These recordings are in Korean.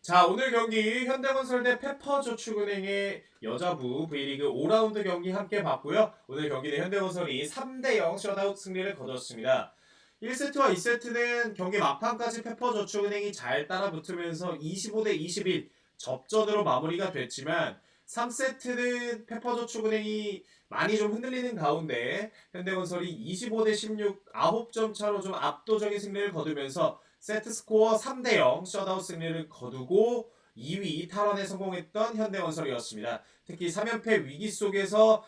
자, 오늘 경기 현대건설 대 페퍼저축은행의 여자부 V리그 5라운드 경기 함께 봤고요. 오늘 경기는 현대건설이 3대0 셧아웃 승리를 거뒀습니다. 1세트와 2세트는 경기 막판까지 페퍼저축은행이 잘 따라붙으면서 25대21 접전으로 마무리가 됐지만 3세트는 페퍼저축은행이 많이 좀 흔들리는 가운데 현대건설이 25대16 9점 차로 좀 압도적인 승리를 거두면서 세트스코어 3대0 셧아웃 승리를 거두고 2위 탈환에 성공했던 현대건설이었습니다. 특히 3연패 위기 속에서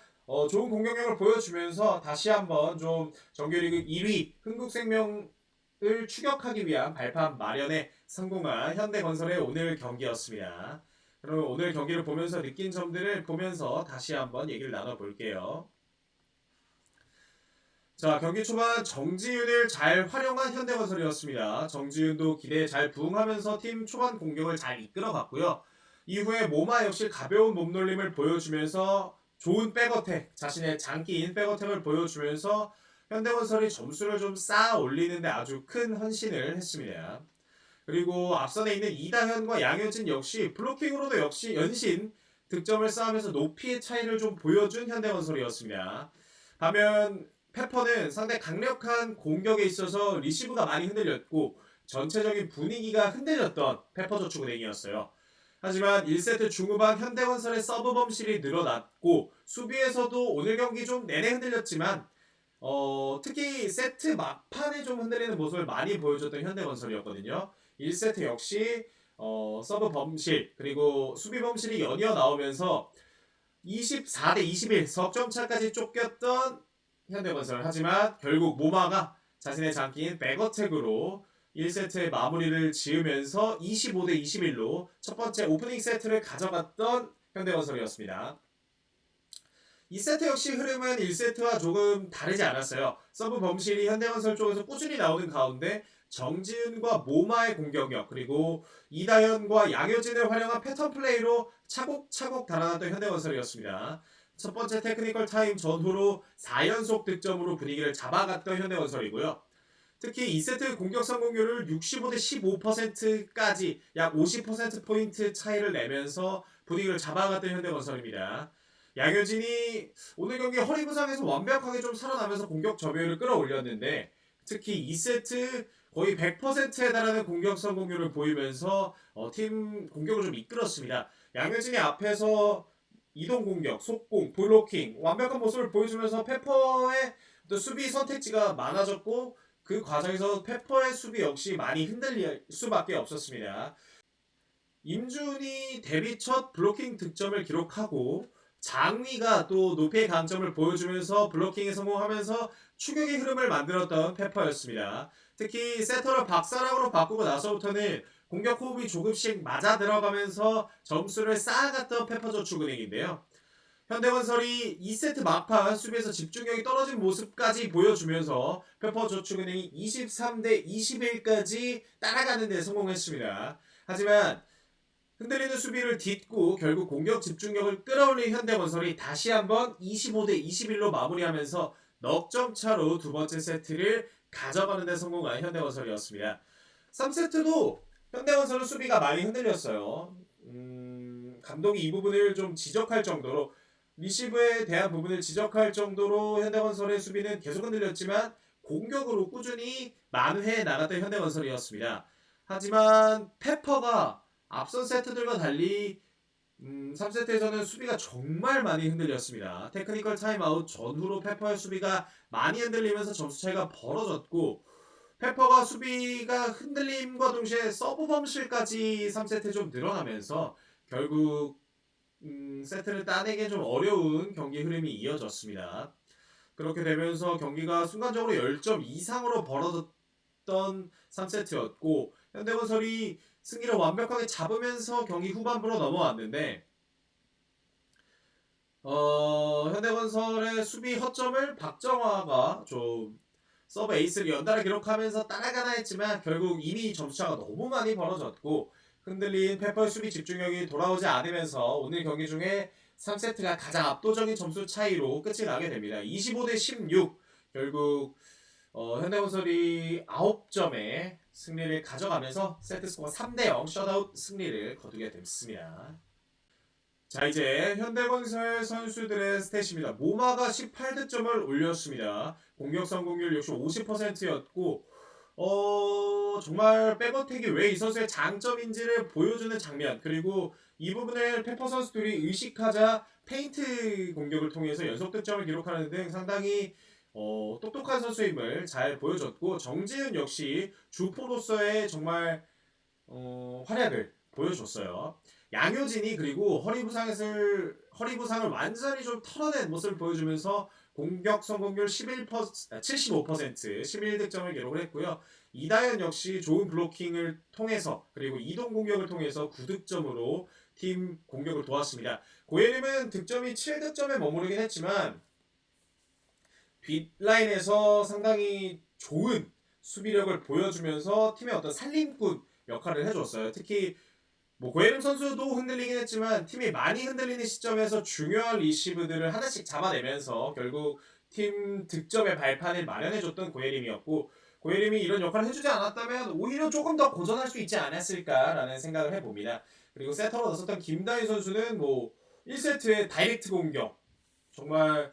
좋은 공격력을 보여주면서 다시 한번 좀 정규리그 1위 흥국생명을 추격하기 위한 발판 마련에 성공한 현대건설의 오늘 경기였습니다. 그럼 오늘 경기를 보면서 느낀 점들을 보면서 다시 한번 얘기를 나눠볼게요. 자, 경기 초반 정지윤을 잘 활용한 현대건설이었습니다. 정지윤도 기대에 잘 부응하면서 팀 초반 공격을 잘 이끌어갔고요. 이후에 모마 역시 가벼운 몸놀림을 보여주면서 좋은 백어택, 자신의 장기인 백어택을 보여주면서 현대건설이 점수를 좀 쌓아 올리는데 아주 큰 헌신을 했습니다. 그리고 앞선에 있는 이다현과 양효진 역시 블로킹으로도 역시 연신 득점을 쌓으면서 높이의 차이를 좀 보여준 현대건설이었습니다. 반면 페퍼는 상대 강력한 공격에 있어서 리시브가 많이 흔들렸고 전체적인 분위기가 흔들렸던 페퍼저축은행이었어요. 하지만 1세트 중후반 현대건설의 서브 범실이 늘어났고 수비에서도 오늘 경기 좀 내내 흔들렸지만 특히 세트 막판에 좀 흔들리는 모습을 많이 보여줬던 현대건설이었거든요. 1세트 역시 서브 범실 그리고 수비 범실이 연이어 나오면서 24대 21 석점차까지 쫓겼던 현대건설. 하지만 결국 모마가 자신의 장기인 백어택으로 1세트의 마무리를 지으면서 25대 21로 첫 번째 오프닝 세트를 가져갔던 현대건설이었습니다. 2세트 역시 흐름은 1세트와 조금 다르지 않았어요. 서브 범실이 현대건설 쪽에서 꾸준히 나오는 가운데 정지훈과 모마의 공격력 그리고 이다현과 양효진을 활용한 패턴 플레이로 차곡차곡 달아났던 현대건설이었습니다. 첫 번째 테크니컬 타임 전후로 4연속 득점으로 분위기를 잡아갔던 현대건설이고요. 특히 2세트 공격 성공률을 65대 15%까지 약 50%포인트 차이를 내면서 분위기를 잡아갔던 현대건설입니다. 양효진이 오늘 경기 허리 부상에서 완벽하게 좀 살아나면서 공격 점유율을 끌어올렸는데 특히 2세트 거의 100%에 달하는 공격 성공률을 보이면서 팀 공격을 좀 이끌었습니다. 양효진이 앞에서 이동 공격, 속공, 블로킹 완벽한 모습을 보여주면서 페퍼의 수비 선택지가 많아졌고 그 과정에서 페퍼의 수비 역시 많이 흔들릴 수밖에 없었습니다. 임준이 데뷔 첫 블로킹 득점을 기록하고 장위가 또 높이의 강점을 보여주면서 블로킹에 성공하면서 추격의 흐름을 만들었던 페퍼였습니다. 특히 세터를 박사랑으로 바꾸고 나서부터는 공격 호흡이 조금씩 맞아 들어가면서 점수를 쌓아갔던 페퍼저축은행인데요. 현대건설이 2세트 막판 수비에서 집중력이 떨어진 모습까지 보여주면서 페퍼저축은행이 23대 21까지 따라가는 데 성공했습니다. 하지만 흔들리는 수비를 딛고 결국 공격 집중력을 끌어올린 현대건설이 다시 한번 25대 21로 마무리하면서 넉점 차로 두 번째 세트를 가져가는 데 성공한 현대건설이었습니다. 3세트도 현대건설은 수비가 많이 흔들렸어요. 감독이 이 부분을 좀 지적할 정도로 리시브에 대한 부분을 지적할 정도로 현대건설의 수비는 계속 흔들렸지만 공격으로 꾸준히 만회해 나갔던 현대건설이었습니다. 하지만 페퍼가 앞선 세트들과 달리 3세트에서는 수비가 정말 많이 흔들렸습니다. 테크니컬 타임아웃 전후로 페퍼의 수비가 많이 흔들리면서 점수 차이가 벌어졌고 페퍼가 수비가 흔들림과 동시에 서브 범실까지 3세트에 좀 늘어나면서 결국 세트를 따내기 좀 어려운 경기 흐름이 이어졌습니다. 그렇게 되면서 경기가 순간적으로 10점 이상으로 벌어졌던 3세트였고 현대건설이 승기를 완벽하게 잡으면서 경기 후반부로 넘어왔는데 현대건설의 수비 허점을 박정화가 좀 서브 에이스를 연달아 기록하면서 따라가나 했지만 결국 이미 점수차가 너무 많이 벌어졌고 흔들린 페퍼의 수비 집중력이 돌아오지 않으면서 오늘 경기 중에 3세트가 가장 압도적인 점수 차이로 끝이 나게 됩니다. 25대 16 결국 현대건설이 9점에 승리를 가져가면서 세트스코어 3대0 셧아웃 승리를 거두게 됐습니다. 자, 이제 현대건설 선수들의 스탯입니다. 모마가 18득점을 올렸습니다. 공격 성공률 역시 50%였고 정말 백어택이 왜 이 선수의 장점인지를 보여주는 장면, 그리고 이 부분을 페퍼 선수들이 의식하자 페인트 공격을 통해서 연속 득점을 기록하는 등 상당히 똑똑한 선수임을 잘 보여줬고, 정지훈 역시 주포로서의 정말 활약을 보여줬어요. 양효진이 그리고 허리 부상을 완전히 좀 털어낸 모습을 보여주면서 공격 성공률 75%, 11득점을 기록을 했고요. 이다현 역시 좋은 블로킹을 통해서 그리고 이동 공격을 통해서 9득점으로 팀 공격을 도왔습니다. 고예림은 득점이 7득점에 머무르긴 했지만 뒷라인에서 상당히 좋은 수비력을 보여주면서 팀의 어떤 살림꾼 역할을 해줬어요. 특히 고예림 선수도 흔들리긴 했지만 팀이 많이 흔들리는 시점에서 중요한 리시브들을 하나씩 잡아내면서 결국 팀 득점의 발판을 마련해줬던 고예림이었고, 고예림이 이런 역할을 해주지 않았다면 오히려 조금 더 고전할 수 있지 않았을까라는 생각을 해봅니다. 그리고 세터로 나섰던 김다희 선수는 1세트의 다이렉트 공격, 정말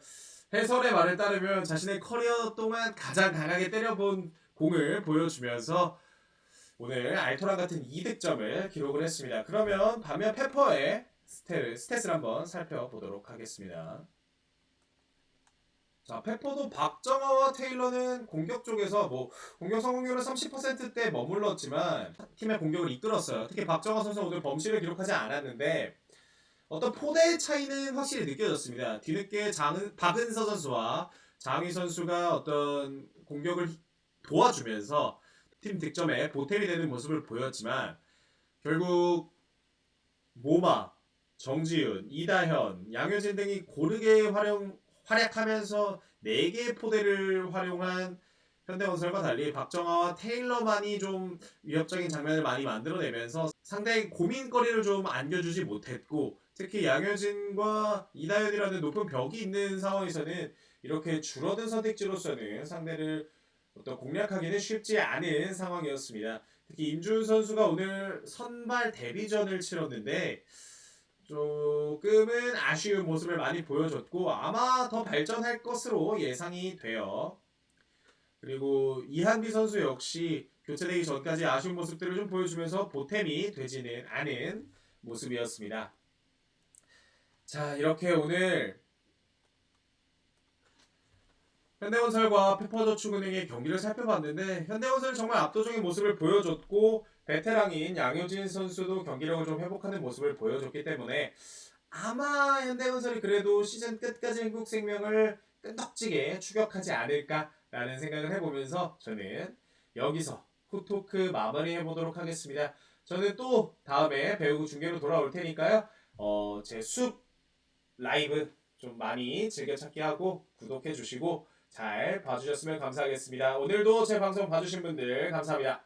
해설의 말에 따르면 자신의 커리어 동안 가장 강하게 때려본 공을 보여주면서 오늘 알토란 같은 2득점을 기록을 했습니다. 그러면 반면 페퍼의 스탯을 한번 살펴보도록 하겠습니다. 자, 페퍼도 박정아와 테일러는 공격 쪽에서 공격 성공률은 30%대 머물렀지만 팀의 공격을 이끌었어요. 특히 박정아 선수는 오늘 범실을 기록하지 않았는데 어떤 포대의 차이는 확실히 느껴졌습니다. 뒤늦게 박은서 선수와 장희 선수가 어떤 공격을 도와주면서 팀 득점에 보탬이 되는 모습을 보였지만 결국 모마, 정지훈, 이다현, 양효진 등이 고르게 활약하면서 4개의 포대를 활용한 현대건설과 달리 박정아와 테일러만이 좀 위협적인 장면을 많이 만들어내면서 상당히 고민거리를 좀 안겨주지 못했고, 특히 양효진과 이다현이라는 높은 벽이 있는 상황에서는 이렇게 줄어든 선택지로서는 상대를 공략하기는 쉽지 않은 상황이었습니다. 특히 임준 선수가 오늘 선발 데뷔전을 치렀는데 조금은 아쉬운 모습을 많이 보여줬고 아마 더 발전할 것으로 예상이 돼요. 그리고 이한비 선수 역시 교체되기 전까지 아쉬운 모습들을 좀 보여주면서 보탬이 되지는 않은 모습이었습니다. 자, 이렇게 오늘 현대건설과 페퍼저축은행의 경기를 살펴봤는데 현대건설은 정말 압도적인 모습을 보여줬고 베테랑인 양효진 선수도 경기력을 좀 회복하는 모습을 보여줬기 때문에 아마 현대건설이 그래도 시즌 끝까지 한국생명을 끈덕지게 추격하지 않을까라는 생각을 해보면서 저는 여기서 후토크 마무리해보도록 하겠습니다. 저는 또 다음에 배우고 중계로 돌아올 테니까요. 제 숲 라이브 좀 많이 즐겨찾기 하고 구독해주시고 잘 봐주셨으면 감사하겠습니다. 오늘도 제 방송 봐주신 분들 감사합니다.